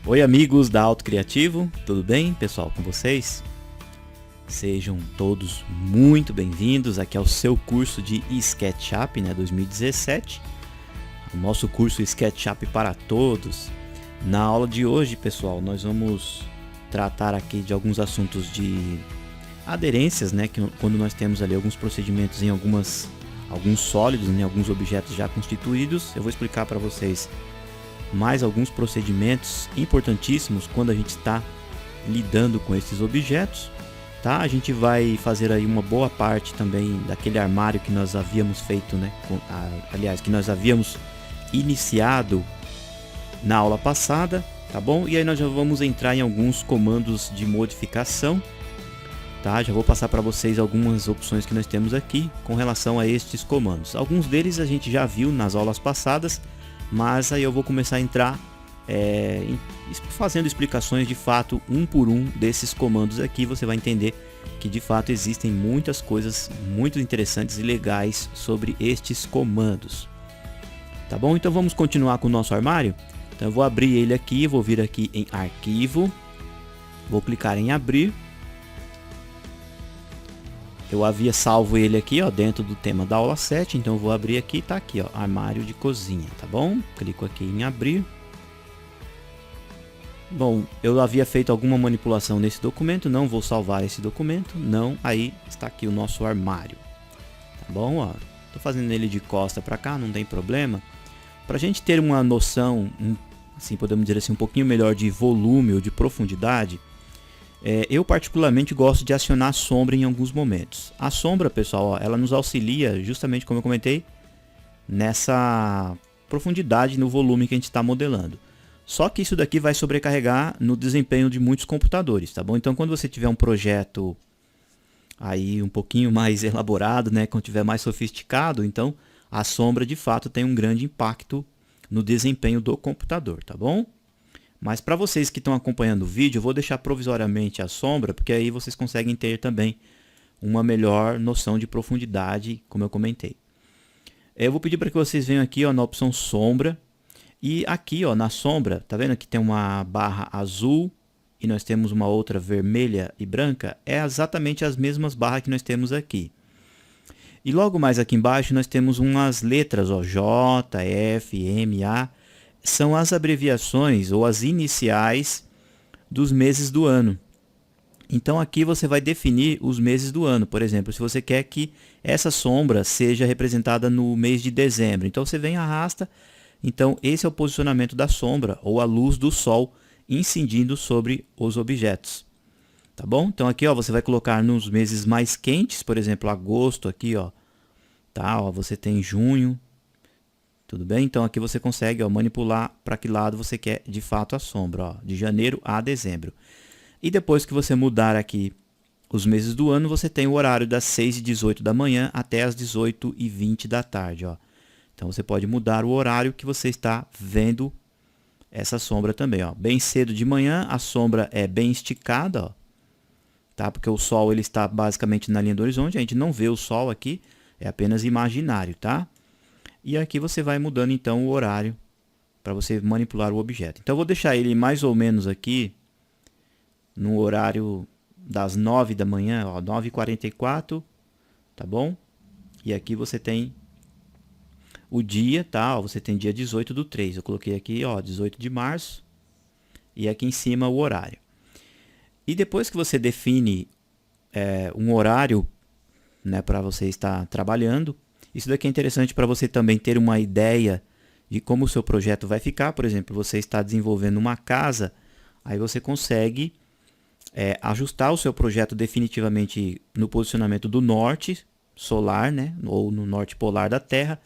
Oi amigos da Auto Criativo, tudo bem pessoal com vocês? Sejam todos muito bem-vindos aqui ao seu curso de SketchUp 2017, o nosso curso SketchUp para todos. Na aula de hoje, pessoal, nós vamos tratar aqui de alguns assuntos de aderências, que quando nós temos ali alguns procedimentos em alguns sólidos, em alguns objetos já constituídos. Eu vou explicar para vocês mais alguns procedimentos importantíssimos quando a gente está lidando com esses objetos, tá? A gente vai fazer aí uma boa parte também daquele armário que nós havíamos feito, que nós havíamos iniciado na aula passada, tá bom? E aí nós já vamos entrar em alguns comandos de modificação, tá? Já vou passar para vocês algumas opções que nós temos aqui com relação a estes comandos. Alguns deles a gente já viu nas aulas passadas, mas aí eu vou começar a entrar fazendo explicações de fato um por um desses comandos aqui. Você vai entender que de fato existem muitas coisas muito interessantes e legais sobre estes comandos, tá bom? Então vamos continuar com o nosso armário. Então eu vou abrir ele aqui, vou vir aqui em arquivo, vou clicar em abrir. Eu havia salvo ele aqui, ó, dentro do tema da aula 7, então eu vou abrir aqui, tá aqui, ó, armário de cozinha, tá bom? Clico aqui em abrir. Bom, eu havia feito alguma manipulação nesse documento, não vou salvar esse documento, não, aí está aqui o nosso armário, tá bom? Ó, tô fazendo ele de costa para cá, não tem problema. Para a gente ter uma noção, assim, podemos dizer assim, um pouquinho melhor de volume ou de profundidade, eu particularmente gosto de acionar a sombra em alguns momentos. A sombra, pessoal, ó, ela nos auxilia justamente, como eu comentei, nessa profundidade no volume que a gente está modelando. Só que isso daqui vai sobrecarregar no desempenho de muitos computadores, tá bom? Então quando você tiver um projeto aí um pouquinho mais elaborado, quando tiver mais sofisticado, então a sombra de fato tem um grande impacto no desempenho do computador, tá bom? Mas para vocês que estão acompanhando o vídeo, eu vou deixar provisoriamente a sombra, porque aí vocês conseguem ter também uma melhor noção de profundidade, como eu comentei. Eu vou pedir para que vocês venham aqui, ó, na opção sombra, e aqui, ó, na sombra, tá vendo que tem uma barra azul e nós temos uma outra vermelha e branca? É exatamente as mesmas barras que nós temos aqui. E logo mais aqui embaixo nós temos umas letras, ó, J, F, M, A. São as abreviações ou as iniciais dos meses do ano. Então aqui você vai definir os meses do ano. Por exemplo, se você quer que essa sombra seja representada no mês de dezembro, então você vem e arrasta. Então esse é o posicionamento da sombra ou a luz do sol incidindo sobre os objetos. Tá bom? Então aqui, ó, você vai colocar nos meses mais quentes, por exemplo, agosto aqui, ó. Tá, ó, você tem junho. Tudo bem? Então aqui você consegue, ó, manipular para que lado você quer de fato a sombra, ó, de janeiro a dezembro. E depois que você mudar aqui os meses do ano, você tem o horário das 6h18 da manhã até as 18h20 da tarde. Ó. Então você pode mudar o horário que você está vendo essa sombra também. Ó. Bem cedo de manhã a sombra é bem esticada, ó, tá? Porque o sol ele está basicamente na linha do horizonte, a gente não vê o sol aqui, é apenas imaginário, tá? E aqui você vai mudando então o horário para você manipular o objeto. Então eu vou deixar ele mais ou menos aqui no horário das 9 da manhã, ó, 9h44, tá bom? E aqui você tem o dia, tá? Ó, você tem dia 18/3. Eu coloquei aqui, ó, 18 de março. E aqui em cima o horário. E depois que você define um horário, para você estar trabalhando, isso daqui é interessante para você também ter uma ideia de como o seu projeto vai ficar. Por exemplo, você está desenvolvendo uma casa, aí você consegue ajustar o seu projeto definitivamente no posicionamento do norte solar, ou no norte polar da Terra.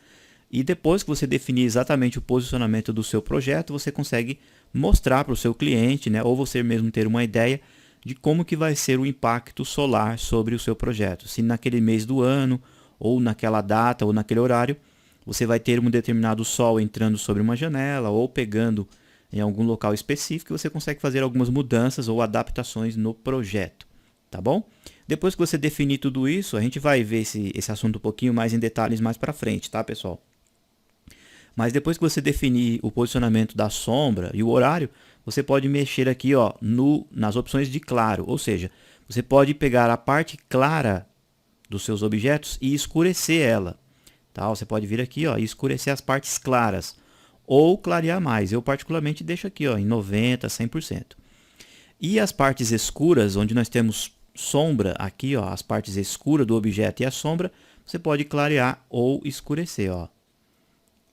E depois que você definir exatamente o posicionamento do seu projeto, você consegue mostrar para o seu cliente, ou você mesmo ter uma ideia de como que vai ser o impacto solar sobre o seu projeto. Se naquele mês do ano, ou naquela data, ou naquele horário, você vai ter um determinado sol entrando sobre uma janela, ou pegando em algum local específico, e você consegue fazer algumas mudanças ou adaptações no projeto, tá bom? Depois que você definir tudo isso, a gente vai ver esse assunto um pouquinho mais em detalhes mais para frente, tá, pessoal? Mas depois que você definir o posicionamento da sombra e o horário, você pode mexer aqui, ó, nas opções de claro, ou seja, você pode pegar a parte clara dos seus objetos e escurecer ela. Tá? Você pode vir aqui, ó, e escurecer as partes claras ou clarear mais. Eu particularmente deixo aqui, ó, em 90, 100%. E as partes escuras, onde nós temos sombra aqui, ó, as partes escuras do objeto e a sombra, você pode clarear ou escurecer, ó.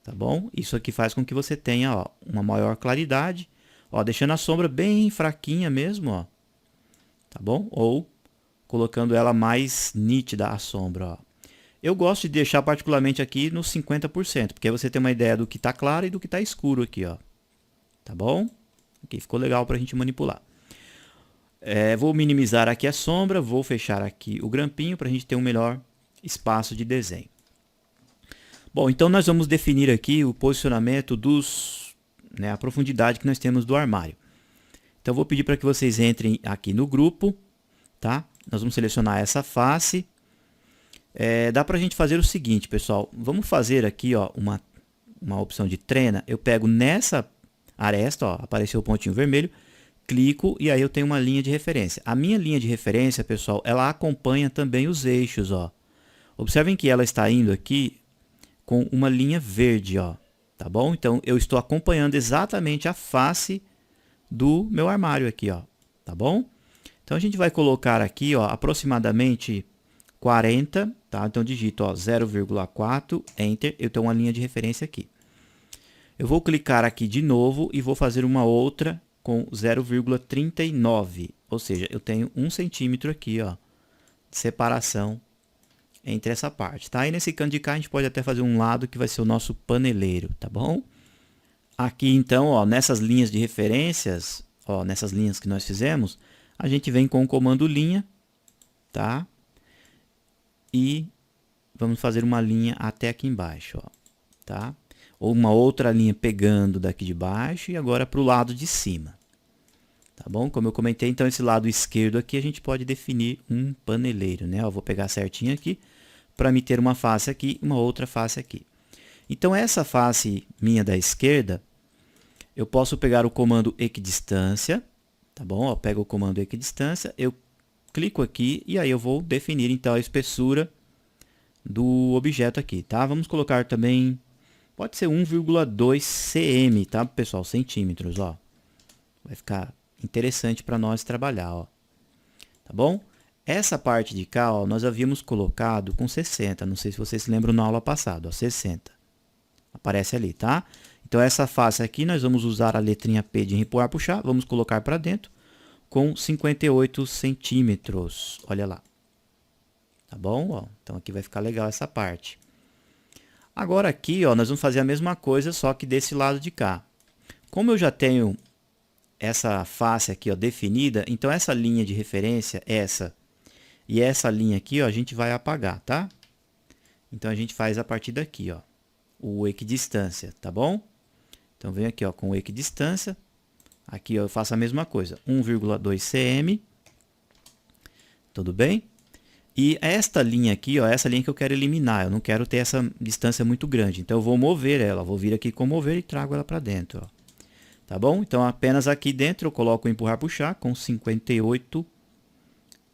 Tá bom? Isso aqui faz com que você tenha, ó, uma maior claridade, ó, deixando a sombra bem fraquinha mesmo, ó. Tá bom? Ou colocando ela mais nítida a sombra, ó. Eu gosto de deixar particularmente aqui nos 50%, porque aí você tem uma ideia do que está claro e do que está escuro aqui, ó. Tá bom? Aqui ficou legal para a gente manipular. Vou minimizar aqui a sombra, vou fechar aqui o grampinho para a gente ter um melhor espaço de desenho. Bom, então nós vamos definir aqui o posicionamento a profundidade que nós temos do armário. Então eu vou pedir para que vocês entrem aqui no grupo, tá? Nós vamos selecionar essa face. Dá para a gente fazer o seguinte, pessoal. Vamos fazer aqui, ó, uma opção de treina. Eu pego nessa aresta, ó, apareceu o pontinho vermelho, clico e aí eu tenho uma linha de referência. A minha linha de referência, pessoal, ela acompanha também os eixos, ó. Observem que ela está indo aqui com uma linha verde, ó. Tá bom? Então eu estou acompanhando exatamente a face do meu armário aqui, ó. Tá bom? Então a gente vai colocar aqui, ó, aproximadamente 40, tá? Então digito, ó, 0,4, Enter, eu tenho uma linha de referência aqui. Eu vou clicar aqui de novo e vou fazer uma outra com 0,39, ou seja, eu tenho 1 centímetro aqui, ó, de separação entre essa parte, tá? E nesse canto de cá a gente pode até fazer um lado que vai ser o nosso paneleiro, tá bom? Aqui então, ó, nessas linhas de referências, ó, nessas linhas que nós fizemos, a gente vem com o comando linha, tá? E vamos fazer uma linha até aqui embaixo, ó, tá? Ou uma outra linha pegando daqui de baixo e agora para o lado de cima. Tá bom? Como eu comentei, então esse lado esquerdo aqui a gente pode definir um paneleiro, né? Eu vou pegar certinho aqui para me ter uma face aqui e uma outra face aqui. Então essa face minha da esquerda, eu posso pegar o comando equidistância, tá bom? Eu pego o comando equidistância, eu clico aqui e aí eu vou definir então a espessura do objeto aqui, tá? Vamos colocar também, pode ser 1,2 cm, tá, pessoal? Centímetros, ó. Vai ficar interessante para nós trabalhar, ó. Tá bom? Essa parte de cá, ó, nós havíamos colocado com 60. Não sei se vocês se lembram na aula passada, ó, 60. Aparece ali, tá? Então essa face aqui nós vamos usar a letrinha P de empurrar, puxar, vamos colocar para dentro com 58 centímetros. Olha lá. Tá bom? Ó, então aqui vai ficar legal essa parte. Agora aqui, ó, nós vamos fazer a mesma coisa, só que desse lado de cá. Como eu já tenho essa face aqui, ó, definida, então essa linha de referência, essa e essa linha aqui, ó, a gente vai apagar, tá? Então a gente faz a partir daqui, ó, o equidistância, tá bom? Então venho aqui, ó, com o equidistância. Aqui, ó, eu faço a mesma coisa, 1,2 cm. Tudo bem? E esta linha aqui, ó, essa linha que eu quero eliminar, eu não quero ter essa distância muito grande. Então eu vou mover ela, vou vir aqui com mover e trago ela para dentro, ó. Tá bom? Então apenas aqui dentro eu coloco o empurrar puxar com 58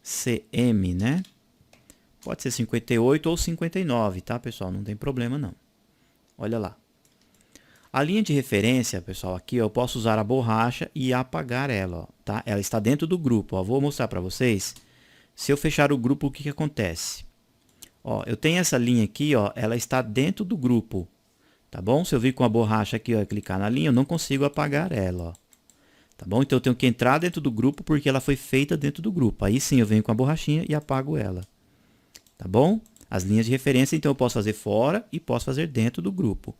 cm, né? Pode ser 58 ou 59, tá, pessoal? Não tem problema não. Olha lá. A linha de referência, pessoal, aqui eu posso usar a borracha e apagar ela, ó, tá? Ela está dentro do grupo, ó. Vou mostrar para vocês. Se eu fechar o grupo, o que que acontece? Ó, eu tenho essa linha aqui, ó, ela está dentro do grupo, tá bom? Se eu vir com a borracha aqui, ó, e clicar na linha, eu não consigo apagar ela, ó. Tá bom? Então eu tenho que entrar dentro do grupo porque ela foi feita dentro do grupo. Aí sim eu venho com a borrachinha e apago ela. Tá bom? As linhas de referência, então eu posso fazer fora e posso fazer dentro do grupo.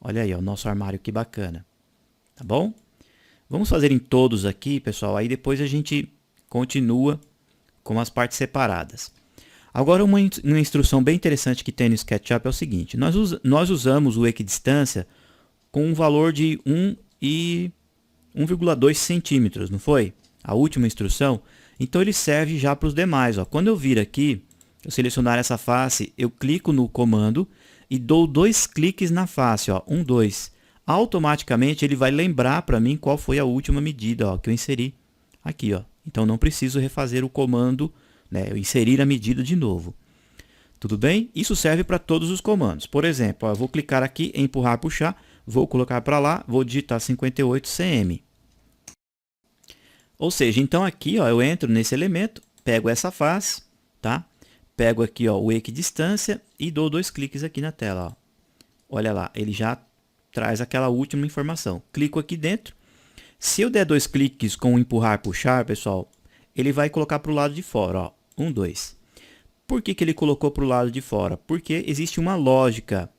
Olha aí, ó, o nosso armário, que bacana. Tá bom? Vamos fazer em todos aqui, pessoal. Aí depois a gente continua com as partes separadas. Agora, uma instrução bem interessante que tem no SketchUp é o seguinte. Nós usamos o equidistância com um valor de 1,2 centímetros, não foi? A última instrução. Então, ele serve já para os demais, ó. Quando eu vir aqui, eu selecionar essa face, eu clico no comando e dou 2 cliques na face, ó. 1, 2. automaticamente ele vai lembrar para mim qual foi a última medida, ó, que eu inseri aqui, ó. Então não preciso refazer o comando, né, eu inserir a medida de novo. Tudo bem? Isso serve para todos os comandos. Por exemplo, ó, eu vou clicar aqui em empurrar, puxar, vou colocar para lá, vou digitar 58 cm. Ou seja, então aqui, ó, eu entro nesse elemento, pego essa face, tá? Pego aqui, ó, o equidistância e dou 2 cliques aqui na tela, ó. Olha lá, ele já traz aquela última informação. Clico aqui dentro. Se eu der 2 cliques com o empurrar, puxar, pessoal, ele vai colocar para o lado de fora, ó. 1, 2. Por que ele colocou para o lado de fora? Porque existe uma lógica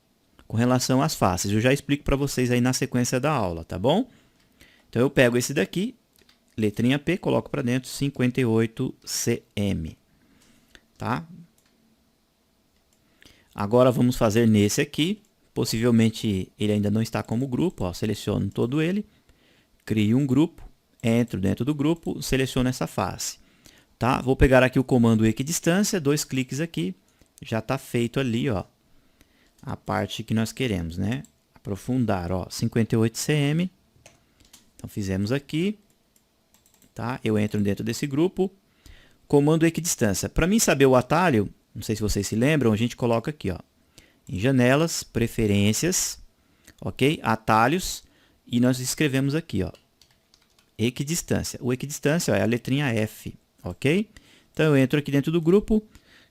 com relação às faces. Eu já explico para vocês aí na sequência da aula, tá bom? Então eu pego esse daqui, letrinha P, coloco para dentro 58 cm, tá? Agora vamos fazer nesse aqui. Possivelmente ele ainda não está como grupo, ó. Seleciono todo ele, crio um grupo, entro dentro do grupo, seleciono essa face. Tá? Vou pegar aqui o comando equidistância, 2 cliques aqui, já está feito ali, ó, a parte que nós queremos, né? Aprofundar, ó, 58 cm. Então fizemos aqui, tá? Eu entro dentro desse grupo, comando equidistância. Para mim saber o atalho, não sei se vocês se lembram, a gente coloca aqui, ó, em janelas, preferências, ok? Atalhos, e nós escrevemos aqui, ó, equidistância. O equidistância, ó, é a letrinha F. Ok? Então eu entro aqui dentro do grupo,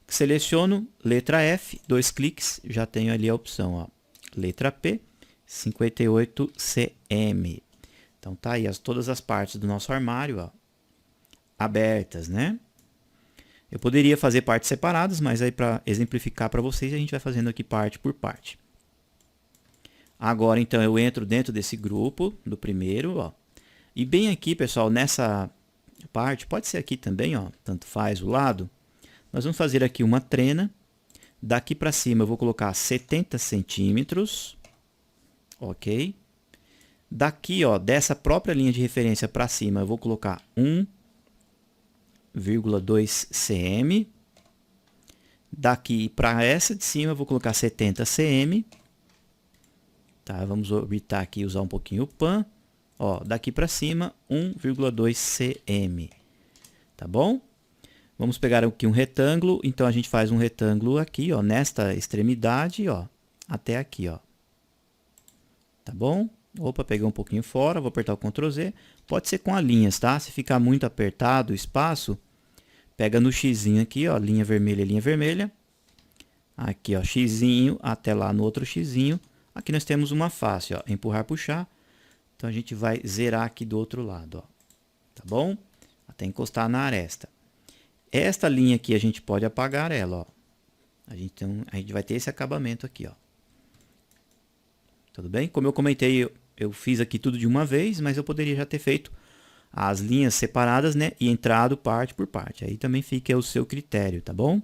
seleciono letra F, 2 cliques, já tenho ali a opção, ó, letra P, 58 cm. Então tá aí todas as partes do nosso armário, ó, abertas, né? Eu poderia fazer partes separadas, mas aí para exemplificar para vocês, a gente vai fazendo aqui parte por parte. Agora então eu entro dentro desse grupo, do primeiro, ó, e bem aqui, pessoal, nessa parte, pode ser aqui também, ó, tanto faz o lado. Nós vamos fazer aqui uma trena. Daqui para cima eu vou colocar 70 centímetros, ok? Daqui, ó, dessa própria linha de referência para cima eu vou colocar 1,2 cm. Daqui para essa de cima eu vou colocar 70 cm. Tá, vamos orbitar aqui, usar um pouquinho o pan. Ó, daqui para cima, 1,2 cm. Tá bom? Vamos pegar aqui um retângulo. Então, a gente faz um retângulo aqui, ó, nesta extremidade, ó, até aqui, ó. Tá bom? Opa, peguei um pouquinho fora, vou apertar o Ctrl Z. Pode ser com as linhas, tá? Se ficar muito apertado o espaço, pega no xizinho aqui, ó, linha vermelha. Aqui, ó, xizinho, até lá no outro xizinho. Aqui nós temos uma face, ó, empurrar, puxar. Então, a gente vai zerar aqui do outro lado, ó. Tá bom? Até encostar na aresta. Esta linha aqui, a gente pode apagar ela, ó. A gente vai ter esse acabamento aqui, ó. Tudo bem? Como eu comentei, eu fiz aqui tudo de uma vez, mas eu poderia já ter feito as linhas separadas, né? E entrado parte por parte. Aí também fica o seu critério, tá bom?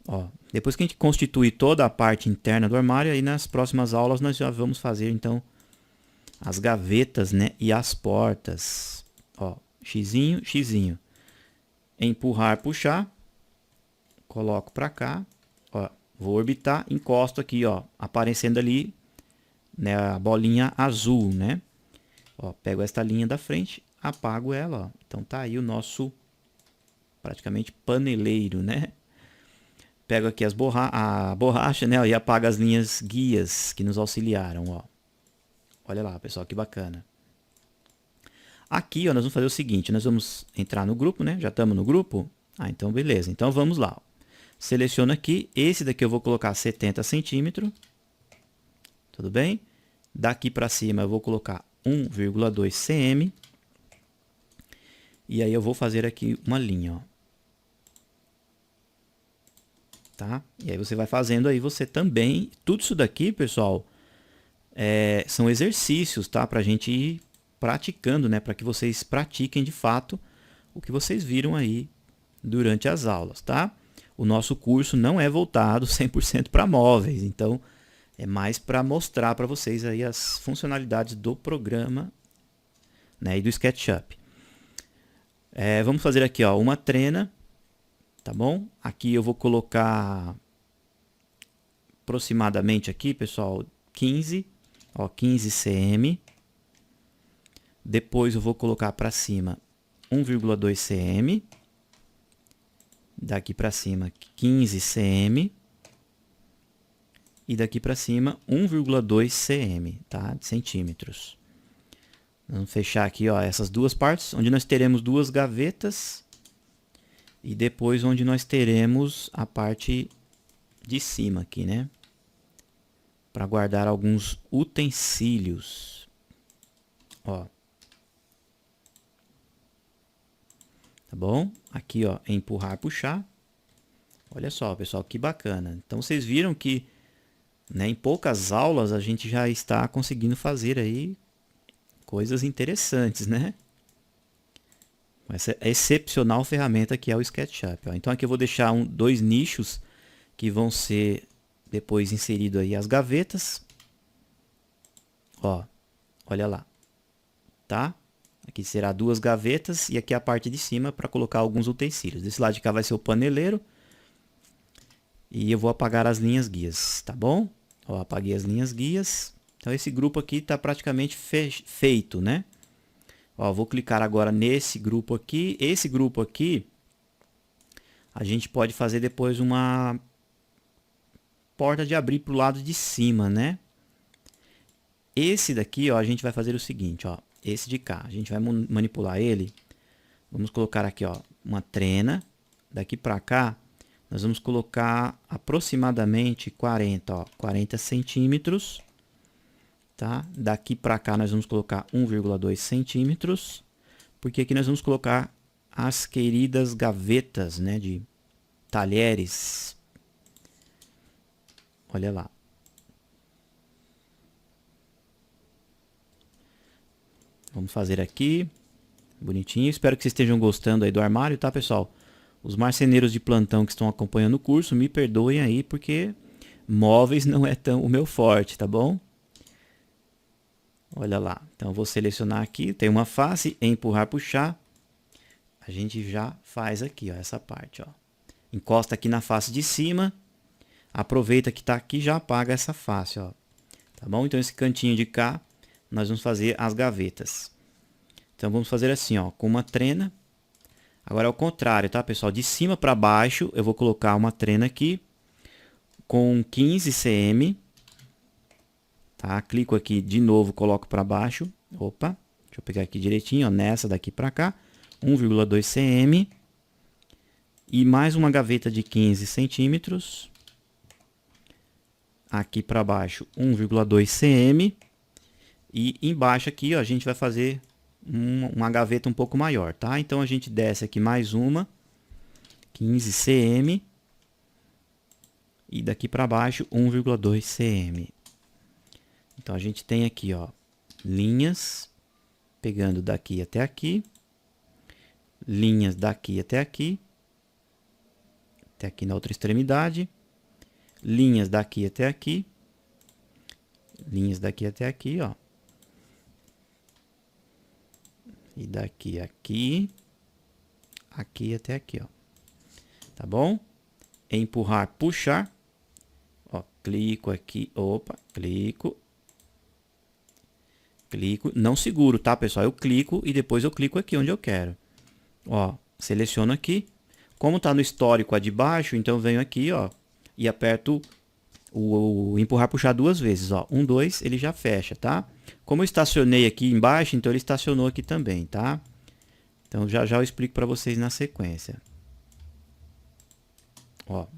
Ó, depois que a gente constitui toda a parte interna do armário, aí nas próximas aulas nós já vamos fazer, então, as gavetas, né, e as portas. Ó, xizinho, xizinho. Empurrar, puxar. Coloco para cá. Ó, vou orbitar, encosto aqui, ó, aparecendo ali, né, a bolinha azul, né? Ó, pego esta linha da frente, apago ela, ó. Então tá aí o nosso praticamente paneleiro, né? Pego aqui a borracha, né, e apago as linhas guias que nos auxiliaram, ó. Olha lá, pessoal, que bacana. Aqui, ó, nós vamos fazer o seguinte, nós vamos entrar no grupo, né? Já estamos no grupo? Ah, então beleza. Então vamos lá. Ó. Seleciono aqui, esse daqui eu vou colocar 70 centímetros. Tudo bem? Daqui para cima eu vou colocar 1,2 cm. E aí eu vou fazer aqui uma linha, ó. Tá? E aí você vai fazendo aí você também. Tudo isso daqui, pessoal, são exercícios, tá? Para a gente ir praticando, né? Para que vocês pratiquem de fato o que vocês viram aí durante as aulas, tá? O nosso curso não é voltado 100% para móveis, então é mais para mostrar para vocês aí as funcionalidades do programa, né? E do SketchUp. Vamos fazer aqui, ó, uma trena, tá bom? Aqui eu vou colocar aproximadamente aqui, pessoal, 15, ó, 15 cm. Depois eu vou colocar para cima 1,2 cm. Daqui para cima 15 cm. E daqui para cima 1,2 cm, tá? De centímetros. Vamos fechar aqui, ó, essas duas partes, onde nós teremos duas gavetas. E depois onde nós teremos a parte de cima aqui, né? Para guardar alguns utensílios. Ó. Tá bom? Aqui, ó, empurrar, puxar. Olha só, pessoal, que bacana. Então vocês viram que, né, em poucas aulas a gente já está conseguindo fazer aí coisas interessantes, né? Essa excepcional ferramenta que é o SketchUp. Ó. Então aqui eu vou deixar dois nichos que vão ser depois inseridos aí as gavetas. Ó, olha lá, tá? Aqui será duas gavetas e aqui a parte de cima para colocar alguns utensílios. Desse lado de cá vai ser o paneleiro. E eu vou apagar as linhas guias, tá bom? Ó, apaguei as linhas guias. Então esse grupo aqui está praticamente feito, né? Ó, vou clicar agora nesse grupo aqui. Esse grupo aqui, a gente pode fazer depois uma porta de abrir para o lado de cima, né? Esse daqui, ó, a gente vai fazer o seguinte, ó. Esse de cá, a gente vai manipular ele. Vamos colocar aqui, ó, uma trena. Daqui para cá, nós vamos colocar aproximadamente 40 centímetros. Tá? Daqui para cá nós vamos colocar 1,2 centímetros, porque aqui nós vamos colocar as queridas gavetas, né, de talheres. Olha lá. Vamos fazer aqui, bonitinho. Espero que vocês estejam gostando aí do armário, tá, pessoal? Os marceneiros de plantão que estão acompanhando o curso, me perdoem aí, porque móveis não é tão o meu forte, tá bom? Olha lá, então eu vou selecionar aqui, tem uma face, empurrar, puxar. A gente já faz aqui, ó, essa parte, ó. Encosta aqui na face de cima, aproveita que tá aqui e já apaga essa face, ó. Tá bom? Então esse cantinho de cá, nós vamos fazer as gavetas. Então vamos fazer assim, ó, com uma trena. Agora é o contrário, tá, pessoal? De cima para baixo, eu vou colocar uma trena aqui com 15 cm. Tá? Clico aqui de novo, coloco para baixo. Opa, deixa eu pegar aqui direitinho, ó, nessa daqui para cá. 1,2 cm. E mais uma gaveta de 15 centímetros. Aqui para baixo, 1,2 cm. E embaixo aqui, ó, a gente vai fazer uma gaveta um pouco maior, tá? Então a gente desce aqui mais uma. 15 cm. E daqui para baixo, 1,2 cm. Então a gente tem aqui, ó, linhas pegando daqui até aqui, linhas daqui até aqui na outra extremidade, linhas daqui até aqui, linhas daqui até aqui, ó, e daqui aqui até aqui, ó, tá bom? Empurrar, puxar, ó, clico aqui, opa, clico, não seguro, tá, pessoal? Eu clico e depois eu clico aqui onde eu quero. Ó, seleciono aqui. Como tá no histórico a de baixo, então eu venho aqui, ó, e aperto o empurrar, puxar duas vezes, ó. 1, 2, ele já fecha, tá? Como eu estacionei aqui embaixo, então ele estacionou aqui também, tá? Então já eu explico para vocês na sequência. Ó.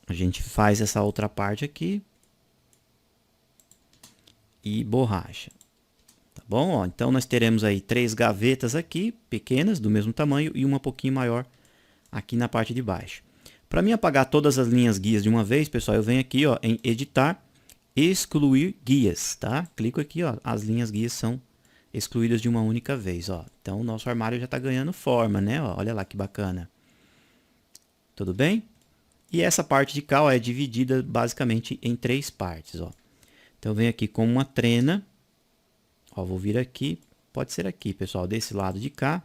A gente faz essa outra parte aqui e borracha. Tá bom? Ó, então nós teremos aí 3 gavetas aqui, pequenas, do mesmo tamanho, e uma pouquinho maior aqui na parte de baixo. Para mim apagar todas as linhas guias de uma vez, pessoal, eu venho aqui, ó, em editar, excluir guias, tá? Clico aqui, ó, as linhas guias são excluídas de uma única vez, ó. Então o nosso armário já está ganhando forma, né? Ó, olha lá que bacana. Tudo bem? E essa parte de cá, ó, é dividida basicamente em 3 partes, ó. Então eu venho aqui com uma trena, ó, vou vir aqui, pode ser aqui, pessoal, desse lado de cá.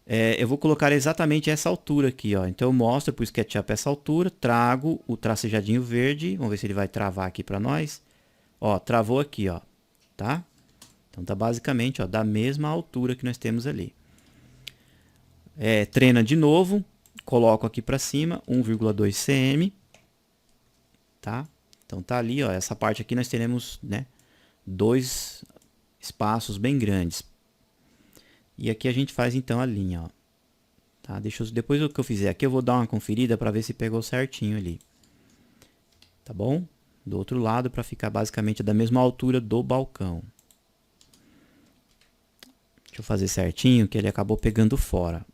eu vou colocar exatamente essa altura aqui, ó. Então eu mostro para o SketchUp essa altura, trago o tracejadinho verde, vamos ver se ele vai travar aqui para nós. Ó, travou aqui, ó, tá? Então tá basicamente, ó, da mesma altura que nós temos ali. Treina de novo, coloco aqui para cima 1,2 cm, tá? Então tá ali, ó, essa parte aqui nós teremos, né, dois espaços bem grandes. E aqui a gente faz então a linha, ó. Tá? Depois do que eu fizer aqui, eu vou dar uma conferida para ver se pegou certinho ali. Tá bom? Do outro lado, para ficar basicamente da mesma altura do balcão. Deixa eu fazer certinho, que ele acabou pegando fora.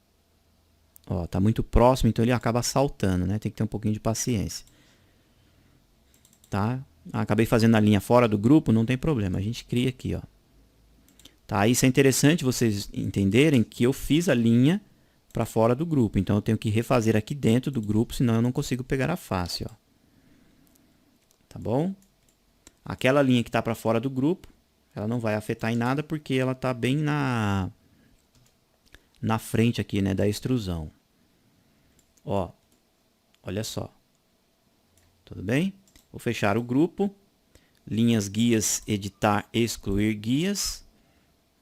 Ó, tá muito próximo, então ele acaba saltando, né? Tem que ter um pouquinho de paciência. Tá? Acabei fazendo a linha fora do grupo, não tem problema. A gente cria aqui, ó. Tá? Isso é interessante vocês entenderem que eu fiz a linha para fora do grupo. Então eu tenho que refazer aqui dentro do grupo, senão eu não consigo pegar a face, ó. Tá bom? Aquela linha que está para fora do grupo, ela não vai afetar em nada porque ela está bem na frente aqui, né, da extrusão. Ó, olha só. Tudo bem? Vou fechar o grupo. Linhas, guias, editar, excluir guias.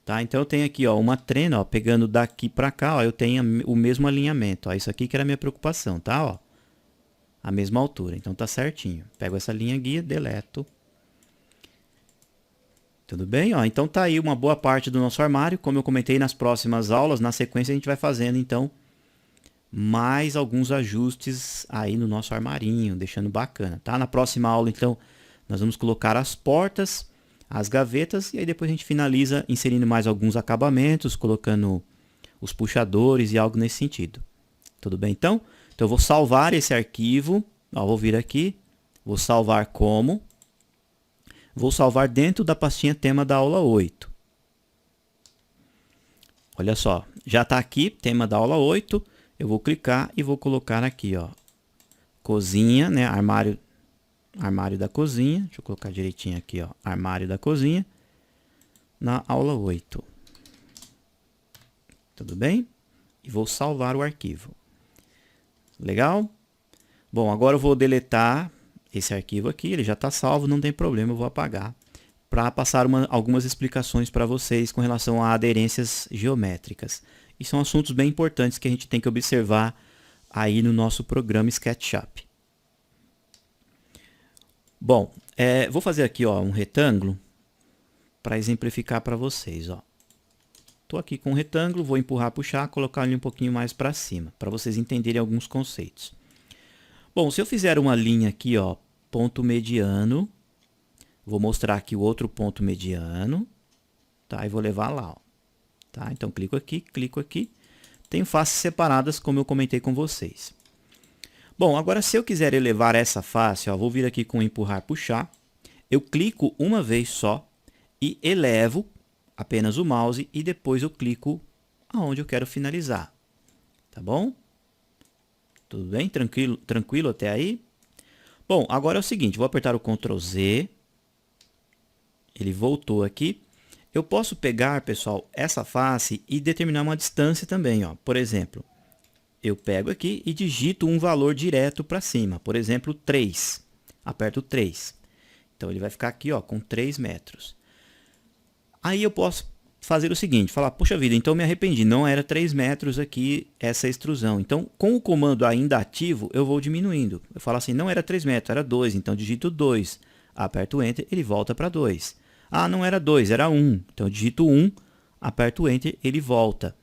Tá? Então eu tenho aqui, ó, uma trena, ó, pegando daqui para cá, ó, eu tenho o mesmo alinhamento. Ó, isso aqui que era a minha preocupação, tá? Ó, a mesma altura, então tá certinho. Pego essa linha guia, deleto. Tudo bem? Ó, então tá aí uma boa parte do nosso armário. Como eu comentei nas próximas aulas, na sequência a gente vai fazendo então mais alguns ajustes aí no nosso armarinho, deixando bacana, tá? Na próxima aula então nós vamos colocar as portas, as gavetas, e aí depois a gente finaliza inserindo mais alguns acabamentos, colocando os puxadores e algo nesse sentido. Tudo bem então? Então eu vou salvar esse arquivo, ó, vou vir aqui, vou salvar como, vou salvar dentro da pastinha tema da aula 8. Olha só, já está aqui, tema da aula 8, eu vou clicar e vou colocar aqui, ó, cozinha, né, armário da cozinha, deixa eu colocar direitinho aqui, ó, armário da cozinha, na aula 8. Tudo bem? E vou salvar o arquivo. Legal? Bom, agora eu vou deletar esse arquivo aqui, ele já está salvo, não tem problema, eu vou apagar, para passar algumas explicações para vocês com relação a aderências geométricas. E são assuntos bem importantes que a gente tem que observar aí no nosso programa SketchUp. Bom, vou fazer aqui, ó, um retângulo para exemplificar para vocês. Estou aqui com um retângulo, vou empurrar, puxar, colocar ele um pouquinho mais para cima, para vocês entenderem alguns conceitos. Bom, se eu fizer uma linha aqui, ó, ponto mediano, vou mostrar aqui o outro ponto mediano, tá? E vou levar lá, ó, tá? Então clico aqui, tenho faces separadas, como eu comentei com vocês. Bom, agora se eu quiser elevar essa face, ó, vou vir aqui com empurrar, puxar, eu clico uma vez só e elevo apenas o mouse e depois eu clico aonde eu quero finalizar, tá bom? Tudo bem? Tranquilo até aí? Bom, agora é o seguinte, vou apertar o Ctrl Z, ele voltou aqui. Eu posso pegar, pessoal, essa face e determinar uma distância também, ó. Por exemplo, eu pego aqui e digito um valor direto para cima, por exemplo, 3. Aperto 3. Então ele vai ficar aqui, ó, com 3 metros. Aí eu posso fazer o seguinte, falar, poxa vida, então me arrependi, não era 3 metros aqui essa extrusão. Então, com o comando ainda ativo, eu vou diminuindo. Eu falo assim, não era 3 metros, era 2, então digito 2. Aperto Enter, ele volta para 2. Ah, não era 2, era 1. Então eu digito 1, aperto Enter, ele volta.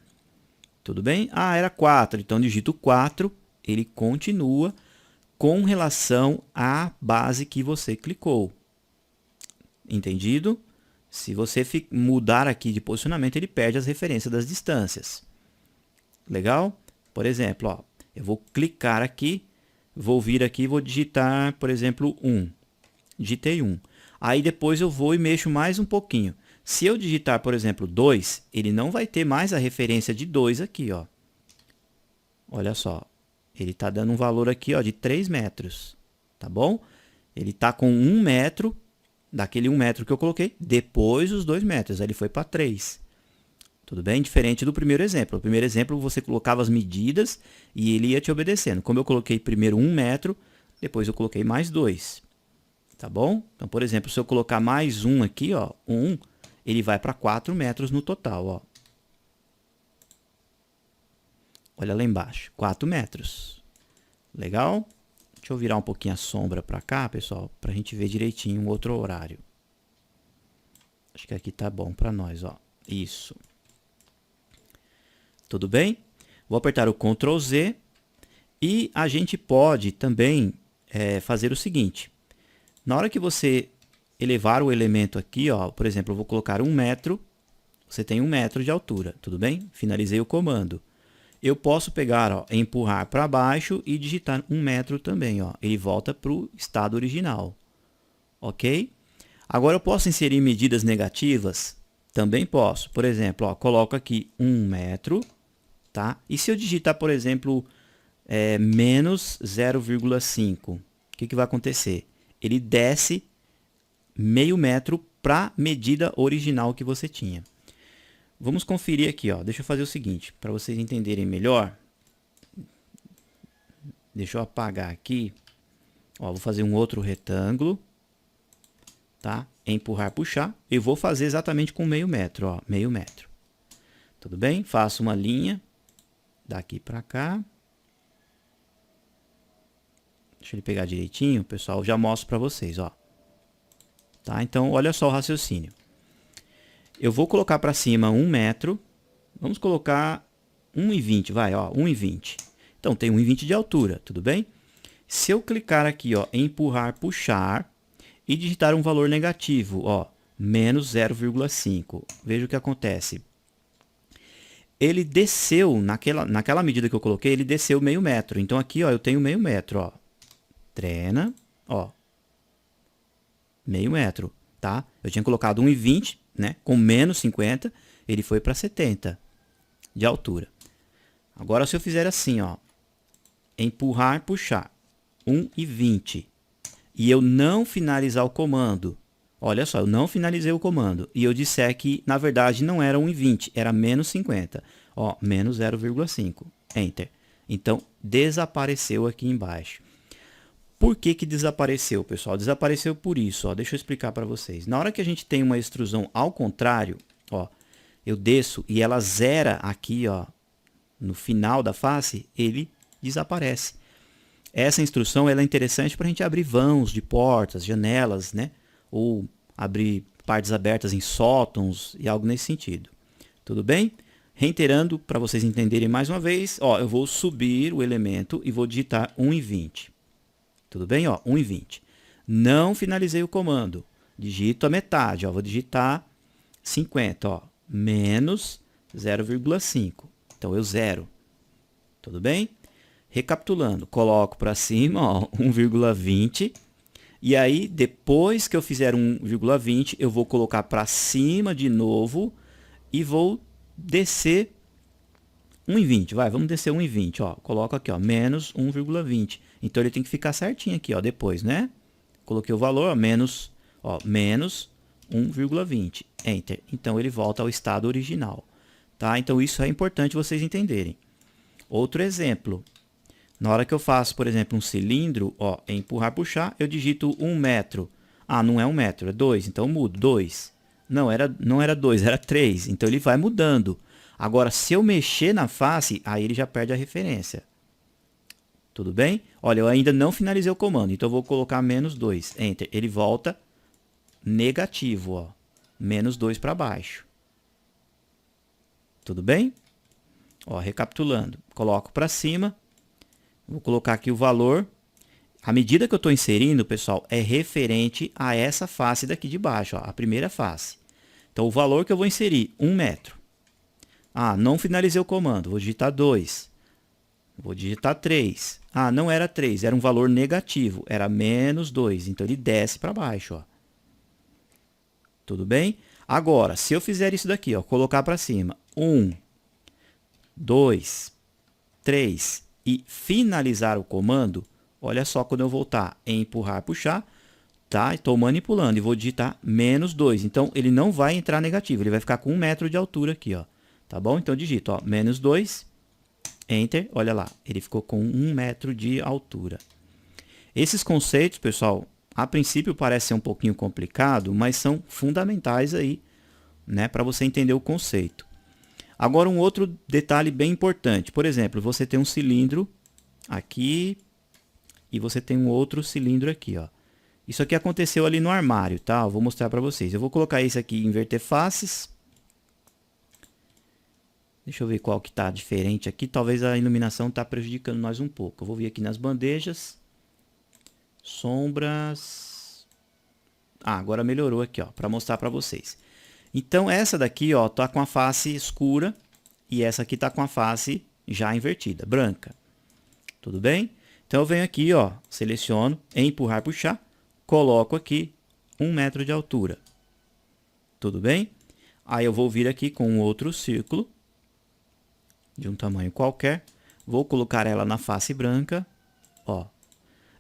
Tudo bem? Ah, era 4, então digito 4, ele continua com relação à base que você clicou. Entendido? Se você mudar aqui de posicionamento, ele perde as referências das distâncias. Legal? Por exemplo, ó, eu vou clicar aqui, vou vir aqui e vou digitar, por exemplo, 1. Digitei 1. Aí depois eu vou e mexo mais um pouquinho. Se eu digitar, por exemplo, 2, ele não vai ter mais a referência de 2 aqui, ó. Olha só, ele está dando um valor aqui, ó, de 3 metros, tá bom? Ele está com 1 metro, daquele 1 metro que eu coloquei, depois os 2 metros, aí ele foi para 3. Tudo bem? Diferente do primeiro exemplo. O primeiro exemplo, você colocava as medidas e ele ia te obedecendo. Como eu coloquei primeiro 1 metro, depois eu coloquei mais 2. Tá bom? Então, por exemplo, se eu colocar mais 1 aqui, ó, 1, ele vai para 4 metros no total, ó. Olha lá embaixo, 4 metros. Legal? Deixa eu virar um pouquinho a sombra para cá, pessoal, para a gente ver direitinho um outro horário. Acho que aqui tá bom para nós, ó. Isso. Tudo bem? Vou apertar o Ctrl Z e a gente pode também fazer o seguinte. Na hora que você elevar o elemento aqui, ó, por exemplo, eu vou colocar 1 metro, você tem 1 metro de altura, tudo bem? Finalizei o comando. Eu posso pegar, ó, empurrar para baixo e digitar 1 metro também, ó. Ele volta para o estado original, ok? Agora eu posso inserir medidas negativas? Também posso. Por exemplo, ó, coloco aqui 1 metro, tá? E se eu digitar, por exemplo, menos 0,5, o que vai acontecer? Ele desce meio metro para a medida original que você tinha. Vamos conferir aqui, ó. Deixa eu fazer o seguinte, para vocês entenderem melhor. Deixa eu apagar aqui. Ó, vou fazer um outro retângulo, tá? Empurrar, puxar. Eu vou fazer exatamente com meio metro, ó, meio metro. Tudo bem? Faço uma linha daqui para cá. Deixa ele pegar direitinho, pessoal, já mostro para vocês, ó. Tá? Então, olha só o raciocínio. Eu vou colocar para cima 1 metro. Vamos colocar 1,20, vai, ó, 1,20. Então, tem 1,20 de altura, tudo bem? Se eu clicar aqui, ó, em empurrar, puxar e digitar um valor negativo, ó, menos 0,5, veja o que acontece. Ele desceu, naquela medida que eu coloquei, ele desceu meio metro. Então, aqui, ó, eu tenho meio metro, ó. Trena, ó, meio metro, tá? Eu tinha colocado 1,20, né? Com menos 50, ele foi para 70 de altura. Agora, se eu fizer assim, ó, empurrar, puxar, 1,20, e eu não finalizar o comando, olha só, eu não finalizei o comando, e eu disser que, na verdade, não era 1,20, era menos 50, ó, menos 0,5, Enter. Então, desapareceu aqui embaixo. Por que que desapareceu, pessoal? Desapareceu por isso, ó. Deixa eu explicar para vocês. Na hora que a gente tem uma extrusão ao contrário, ó, eu desço e ela zera aqui, ó, no final da face, ele desaparece. Essa instrução ela é interessante para a gente abrir vãos de portas, janelas, né? Ou abrir partes abertas em sótãos e algo nesse sentido. Tudo bem? Reiterando, para vocês entenderem mais uma vez, ó, eu vou subir o elemento e vou digitar 1,20. Tudo bem? Ó, 1,20. Não finalizei o comando. Digito a metade. Ó, vou digitar 50. Ó, menos 0,5. Então, eu zero. Tudo bem? Recapitulando. Coloco para cima, ó, 1,20. E aí, depois que eu fizer 1,20, eu vou colocar para cima de novo e vou descer 1,20. Vai, vamos descer 1,20. Ó, coloco aqui, ó, menos 1,20. Então, ele tem que ficar certinho aqui, ó, depois, né? Coloquei o valor, ó, menos 1,20. Enter. Então, ele volta ao estado original. Tá? Então, isso é importante vocês entenderem. Outro exemplo. Na hora que eu faço, por exemplo, um cilindro, ó, empurrar, puxar, eu digito 1 metro. Ah, não é 1 metro, é 2. Então, eu mudo. 2. Não era 2, era 3. Então, ele vai mudando. Agora, se eu mexer na face, aí ele já perde a referência. Tudo bem? Olha, eu ainda não finalizei o comando, então eu vou colocar menos 2. Enter. Ele volta negativo, ó. Menos 2 para baixo. Tudo bem? Ó, recapitulando. Coloco para cima. Vou colocar aqui o valor. A medida que eu estou inserindo, pessoal, é referente a essa face daqui de baixo, ó, a primeira face. Então, o valor que eu vou inserir, 1 metro. Ah, não finalizei o comando. Vou digitar 2. Vou digitar 3. Ah, não era 3, era um valor negativo. Era menos 2. Então, ele desce para baixo. Ó. Tudo bem? Agora, se eu fizer isso daqui, ó, colocar para cima, 1, 2, 3 e finalizar o comando, olha só quando eu voltar em empurrar, puxar, tá? Estou manipulando e vou digitar menos 2. Então, ele não vai entrar negativo, ele vai ficar com 1 metro de altura aqui, ó. Tá bom? Então digito, ó, menos 2, Enter, olha lá, ele ficou com 1 metro de altura. Esses conceitos, pessoal, a princípio parece ser um pouquinho complicado, mas são fundamentais aí, né, para você entender o conceito. Agora um outro detalhe bem importante, por exemplo, você tem um cilindro aqui e você tem um outro cilindro aqui, ó. Isso aqui aconteceu ali no armário, tá? Eu vou mostrar para vocês. Eu vou colocar esse aqui em inverter faces. Deixa eu ver qual que tá diferente aqui. Talvez a iluminação tá prejudicando nós um pouco. Eu vou vir aqui nas bandejas. Sombras. Ah, agora melhorou aqui, ó, para mostrar para vocês. Então essa daqui, ó, tá com a face escura e essa aqui tá com a face já invertida, branca. Tudo bem? Então eu venho aqui, ó, seleciono, empurrar, puxar, coloco aqui 1 metro de altura. Tudo bem? Aí eu vou vir aqui com um outro círculo de um tamanho qualquer, vou colocar ela na face branca, ó,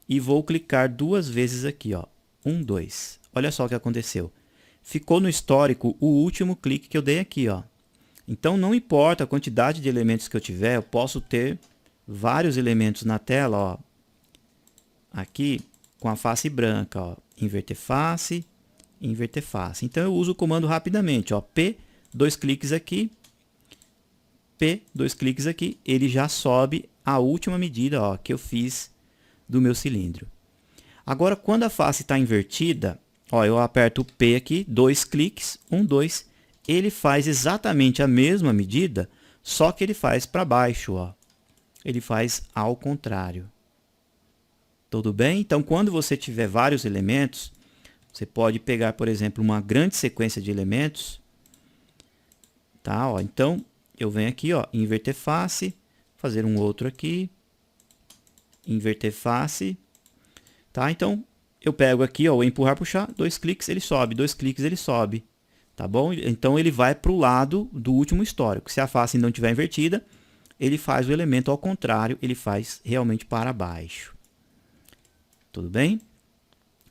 e vou clicar 2 vezes aqui, ó, 1, 2. Olha só o que aconteceu. Ficou no histórico o último clique que eu dei aqui, ó. Então não importa a quantidade de elementos que eu tiver, eu posso ter vários elementos na tela, ó, aqui com a face branca, ó, inverter face, inverter face. Então eu uso o comando rapidamente, ó, P, 2 cliques aqui, P, 2 cliques aqui, ele já sobe a última medida, ó, que eu fiz do meu cilindro. Agora, quando a face está invertida, ó, eu aperto o P aqui, 2 cliques, 1, 2, ele faz exatamente a mesma medida, só que ele faz para baixo, ó. Ele faz ao contrário. Tudo bem? Então, quando você tiver vários elementos, você pode pegar, por exemplo, uma grande sequência de elementos, tá? Ó, então, eu venho aqui, ó, inverter face, fazer um outro aqui, inverter face, tá? Então, eu pego aqui, ó, empurrar, puxar, 2 cliques, ele sobe, 2 cliques, ele sobe, tá bom? Então, ele vai para o lado do último histórico. Se a face não estiver invertida, ele faz o elemento ao contrário, ele faz realmente para baixo. Tudo bem?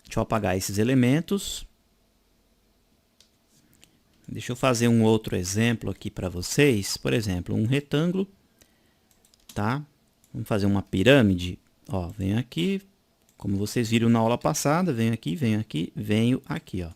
Deixa eu apagar esses elementos. Deixa eu fazer um outro exemplo aqui para vocês. Por exemplo, um retângulo, tá? Vamos fazer uma pirâmide. Ó, venho aqui, como vocês viram na aula passada, venho aqui, venho aqui, ó.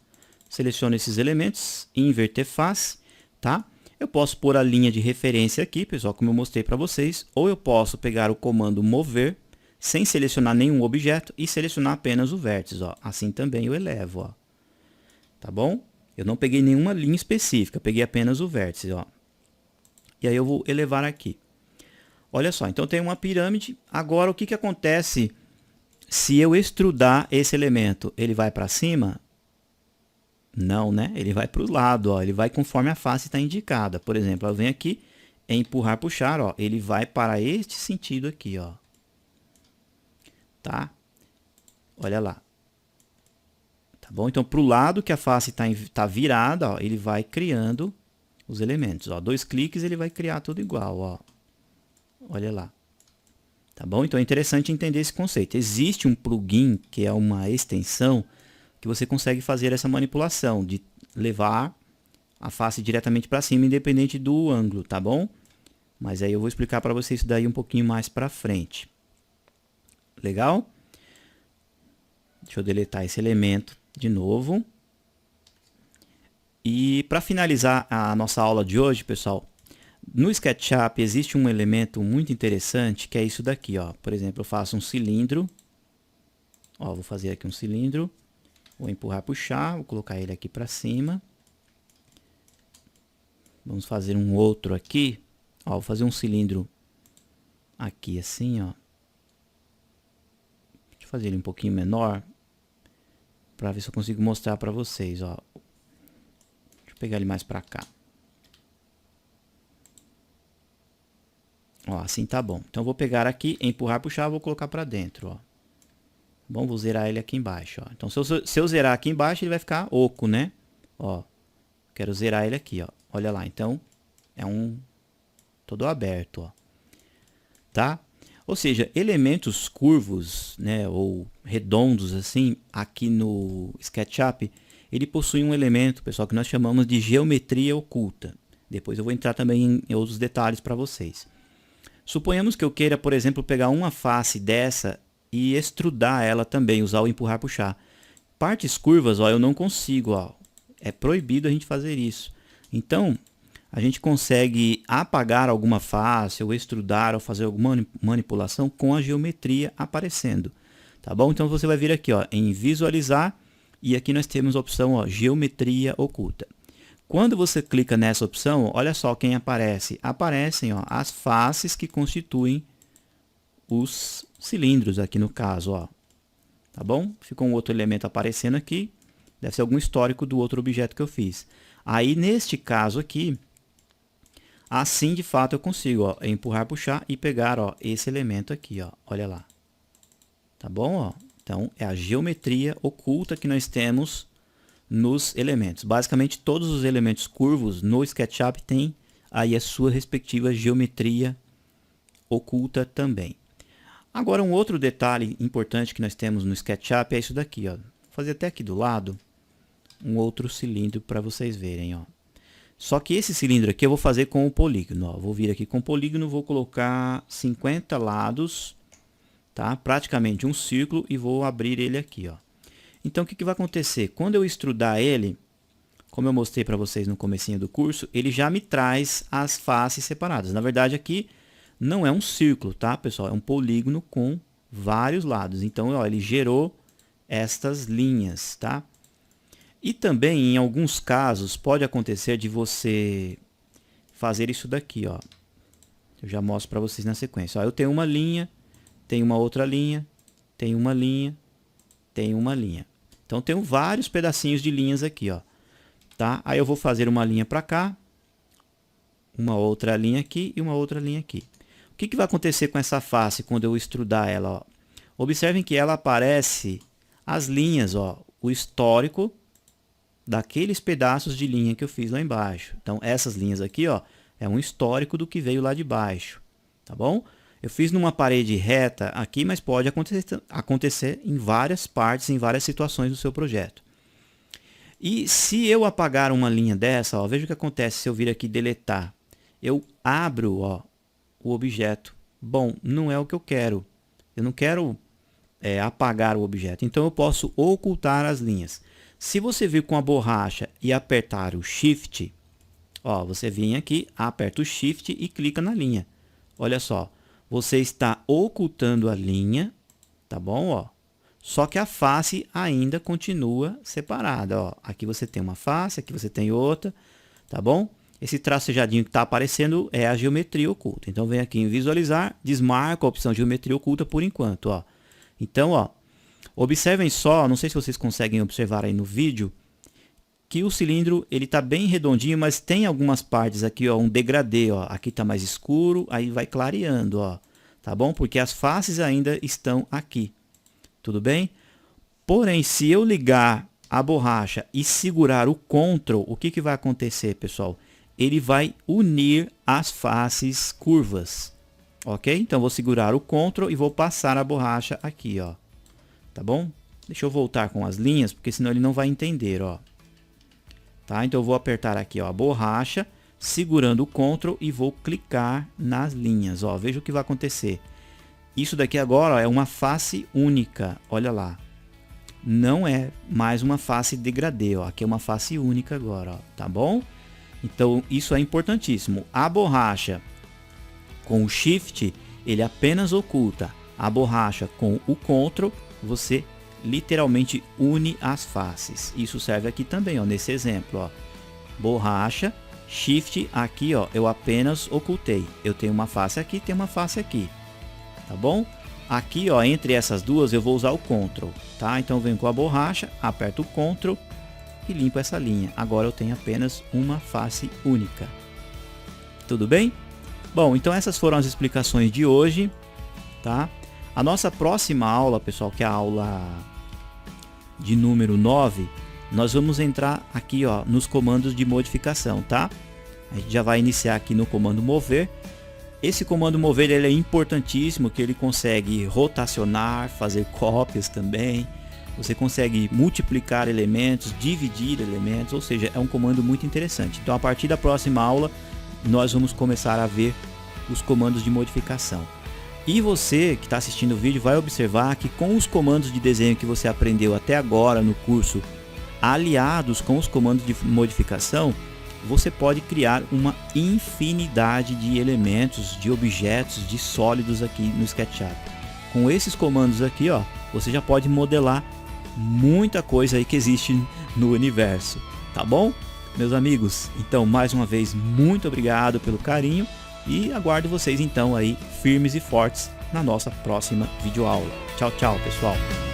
Seleciono esses elementos, inverter face, tá? Eu posso pôr a linha de referência aqui, pessoal, como eu mostrei para vocês, ou eu posso pegar o comando mover, sem selecionar nenhum objeto e selecionar apenas o vértice, ó. Assim também eu elevo, ó. Tá bom? Eu não peguei nenhuma linha específica, peguei apenas o vértice, ó. E aí eu vou elevar aqui. Olha só, então tem uma pirâmide. Agora o que acontece se eu extrudar esse elemento? Ele vai para cima? Não, né? Ele vai para o lado, ó. Ele vai conforme a face está indicada. Por exemplo, eu venho aqui, empurrar, puxar, ó. Ele vai para este sentido aqui, ó. Tá? Olha lá. Tá bom? Então, para o lado que a face tá virada, ó, ele vai criando os elementos. Ó. 2 cliques, ele vai criar tudo igual, ó. Olha lá. Tá bom? Então, é interessante entender esse conceito. Existe um plugin, que é uma extensão, que você consegue fazer essa manipulação, de levar a face diretamente para cima, independente do ângulo, tá bom? Mas aí eu vou explicar para vocês isso daí um pouquinho mais para frente. Legal? Deixa eu deletar esse elemento de novo. E para finalizar a nossa aula de hoje, pessoal, no SketchUp existe um elemento muito interessante, que é isso daqui, ó. Por exemplo, eu faço um cilindro. Ó, vou fazer aqui um cilindro. Vou empurrar, puxar, vou colocar ele aqui para cima. Vamos fazer um outro aqui. Ó, vou fazer um cilindro aqui assim, ó. Deixa eu fazer ele um pouquinho menor, para ver se eu consigo mostrar para vocês, ó. Deixa eu pegar ele mais para cá. Ó, assim tá bom. Então eu vou pegar aqui, empurrar, puxar, vou colocar para dentro, ó. Bom, vou zerar ele aqui embaixo, ó. Então se eu zerar aqui embaixo, ele vai ficar oco, né? Ó, quero zerar ele aqui, ó. Olha lá, então é um todo aberto, ó. Tá? Ou seja, elementos curvos, né, ou redondos assim, aqui no SketchUp, ele possui um elemento, pessoal, que nós chamamos de geometria oculta. Depois eu vou entrar também em outros detalhes para vocês. Suponhamos que eu queira, por exemplo, pegar uma face dessa e extrudar ela também, usar o empurrar puxar. Partes curvas, ó, eu não consigo, ó. É proibido a gente fazer isso. Então, a gente consegue apagar alguma face, ou extrudar, ou fazer alguma manipulação com a geometria aparecendo. Tá bom? Então você vai vir aqui, ó, em visualizar, e aqui nós temos a opção, ó, geometria oculta. Quando você clica nessa opção, olha só quem aparece. Aparecem, ó, as faces que constituem os cilindros aqui no caso, ó. Tá bom? Ficou um outro elemento aparecendo aqui. Deve ser algum histórico do outro objeto que eu fiz. Aí, neste caso aqui, assim de fato eu consigo, ó, empurrar, puxar e pegar, ó, esse elemento aqui, ó. Olha lá. Tá bom? Ó? Então, é a geometria oculta que nós temos nos elementos. Basicamente, todos os elementos curvos no SketchUp têm aí a sua respectiva geometria oculta também. Agora, um outro detalhe importante que nós temos no SketchUp é isso daqui, ó. Vou fazer até aqui do lado um outro cilindro para vocês verem, ó. Só que esse cilindro aqui eu vou fazer com o polígono, ó. Vou vir aqui com o polígono, vou colocar 50 lados, tá? Praticamente um círculo, e vou abrir ele aqui, ó. Então, o que vai acontecer? Quando eu extrudar ele, como eu mostrei para vocês no comecinho do curso, ele já me traz as faces separadas. Na verdade, aqui não é um círculo, tá, pessoal? É um polígono com vários lados. Então, ó, ele gerou estas linhas, tá? E também, em alguns casos, pode acontecer de você fazer isso daqui, ó. Eu já mostro para vocês na sequência. Ó, eu tenho uma linha, tenho uma outra linha, tenho uma linha, tenho uma linha. Então, tenho vários pedacinhos de linhas aqui, ó. Tá? Aí eu vou fazer uma linha para cá, uma outra linha aqui e uma outra linha aqui. O que vai acontecer com essa face quando eu extrudar ela, ó? Observem que ela aparece as linhas, ó, o histórico daqueles pedaços de linha que eu fiz lá embaixo. Então, essas linhas aqui, ó, é um histórico do que veio lá de baixo, tá bom? Eu fiz numa parede reta aqui, mas pode acontecer em várias partes, em várias situações do seu projeto. E se eu apagar uma linha dessa, ó, veja o que acontece se eu vir aqui deletar. Eu abro, ó, o objeto. Bom, não é o que eu quero. Eu não quero apagar o objeto. Então, eu posso ocultar as linhas. Se você vir com a borracha e apertar o Shift, ó, você vem aqui, aperta o Shift e clica na linha. Olha só, você está ocultando a linha, tá bom? Ó. Só que a face ainda continua separada. Ó. Aqui você tem uma face, aqui você tem outra, tá bom? Esse tracejadinho que está aparecendo é a geometria oculta. Então, vem aqui em visualizar, desmarca a opção geometria oculta por enquanto. Ó. Então, ó, observem só, não sei se vocês conseguem observar aí no vídeo, que o cilindro ele está bem redondinho, mas tem algumas partes aqui, ó, um degradê, ó. Aqui está mais escuro, aí vai clareando, ó, tá bom? Porque as faces ainda estão aqui, tudo bem? Porém, se eu ligar a borracha e segurar o Ctrl, o que vai acontecer, pessoal? Ele vai unir as faces curvas, ok? Então, vou segurar o Ctrl e vou passar a borracha aqui, ó. Tá bom? Deixa eu voltar com as linhas, porque senão ele não vai entender, ó. Tá? Então eu vou apertar aqui, ó, a borracha, segurando o Ctrl e vou clicar nas linhas, ó. Veja o que vai acontecer. Isso daqui agora, ó, é uma face única, olha lá. Não é mais uma face degradê, ó. Aqui é uma face única agora, ó. Tá bom? Então isso é importantíssimo. A borracha com o Shift, ele apenas oculta. A borracha com o Ctrl, você literalmente une as faces. Isso serve aqui também, ó, nesse exemplo, ó. Borracha, Shift, aqui, ó, eu apenas ocultei. Eu tenho uma face aqui, tenho uma face aqui. Tá bom? Aqui, ó, entre essas duas eu vou usar o Ctrl, tá? Então eu venho com a borracha, aperto o Ctrl e limpo essa linha. Agora eu tenho apenas uma face única. Tudo bem? Bom, então essas foram as explicações de hoje, tá? A nossa próxima aula, pessoal, que é a aula de número 9, nós vamos entrar aqui, ó, nos comandos de modificação, tá? A gente já vai iniciar aqui no comando mover. Esse comando mover ele é importantíssimo, que ele consegue rotacionar, fazer cópias também, Você consegue multiplicar elementos, dividir elementos, ou seja, é um comando muito interessante. Então a partir da próxima aula nós vamos começar a ver os comandos de modificação. E você que está assistindo o vídeo vai observar que com os comandos de desenho que você aprendeu até agora no curso, aliados com os comandos de modificação, você pode criar uma infinidade de elementos, de objetos, de sólidos aqui no SketchUp. Com esses comandos aqui, ó, você já pode modelar muita coisa aí que existe no universo, tá bom? Meus amigos, então mais uma vez muito obrigado pelo carinho e aguardo vocês então aí firmes e fortes na nossa próxima videoaula. Tchau, tchau, pessoal!